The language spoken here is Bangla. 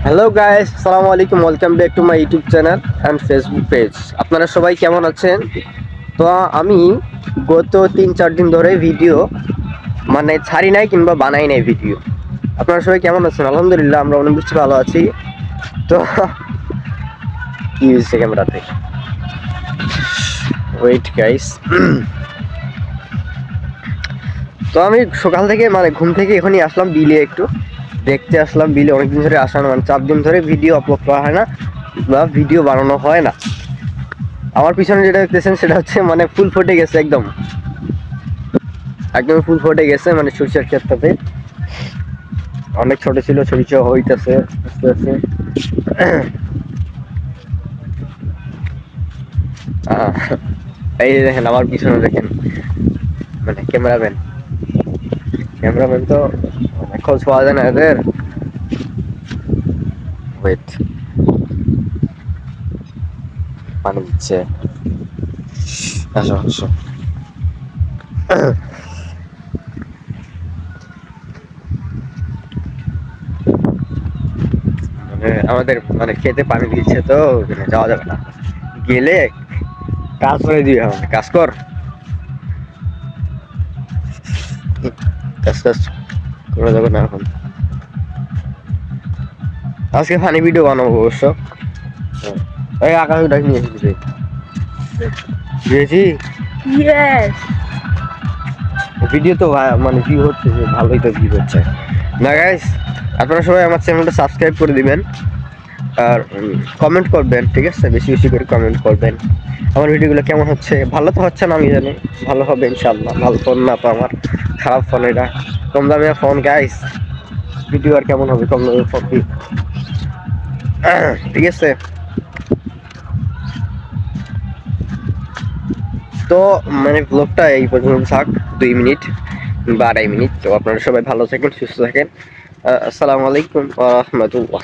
হ্যালো গাইস, আসসালামু আলাইকুম। Welcome back to my YouTube channel and Facebook page. আপনারা সবাই কেমন আছেন? তো আমি গত 3-4 দিন ধরে ভিডিও ছাড়ি নাই কিংবা বানাই নাই ভিডিও। আপনারা সবাই কেমন আছেন? আলহামদুলিল্লাহ আমরা অনেক বেশি ভালো আছি। তো কি হয়েছে ক্যামেরাতে? Wait guys. তো আমি সকাল থেকে ঘুম থেকে এখনই আসলাম, বিলে একটু দেখতে আসলাম। বিলে অনেকদিন ধরে আসা না, 4 দিন ধরে ভিডিও আপলোড করা হয় না বা ভিডিও বানানো হয় না। আমার পিছনে যেটা দেখতেছেন সেটা হচ্ছে ফুল ফুটে গেছে, একদম একদম ফুল ফুটে গেছে। সরিষার ক্ষেত্রতে অনেক ছোট ছিল, সরিষা হইতেছে আস্তে আস্তে। এই যে দেখেন আমার পিছনে দেখেন, ক্যামেরাম্যান ক্যামেরাম্যান তো খোঁজ পাওয়া যায় না এদের। ওয়েট, পানি দিচ্ছে, আসো আসো। আমাদের খেতে পানি দিচ্ছে, তো যাওয়া যাবে না, গেলে কাজ করে দিবে। আমাকে কাজ কর, কাজ টাজ করা যাবে না এখন। আজকে ফানি ভিডিও বানাবো অবশ্য। এই আকাশ ডাক নিয়ে এসেছি, দিয়েছি ভিডিও তো ভিউ হচ্ছে, ভালোই তো ভিউ হচ্ছে না গাইস। আপনারা সবাই আমার চ্যানেলটা সাবস্ক্রাইব করে দিবেন আর কমেন্ট করবেন, ঠিক আছে? বেশি বেশি করে কমেন্ট করবেন। আমার ভিডিওগুলো কেমন হচ্ছে? ভালো তো হচ্ছে না আমি জানি, ভালো হবে ইনশাআল্লাহ। ভালো ফোন না তো আমার, খারাপ ফোন এটা, কম দামি ফোন গাইস। ভিডিও আর কেমন হবে কম দামি ফোন দিয়ে, ঠিক আছে? তো ব্লগটা এই পর্যন্ত থাক, 2 মিনিট বা 2.5 মিনিট। তো আপনারা সবাই ভালো থাকেন, সুস্থ থাকেন। আসসালামু আলাইকুম ওয়া রাহমাতুল্লাহ।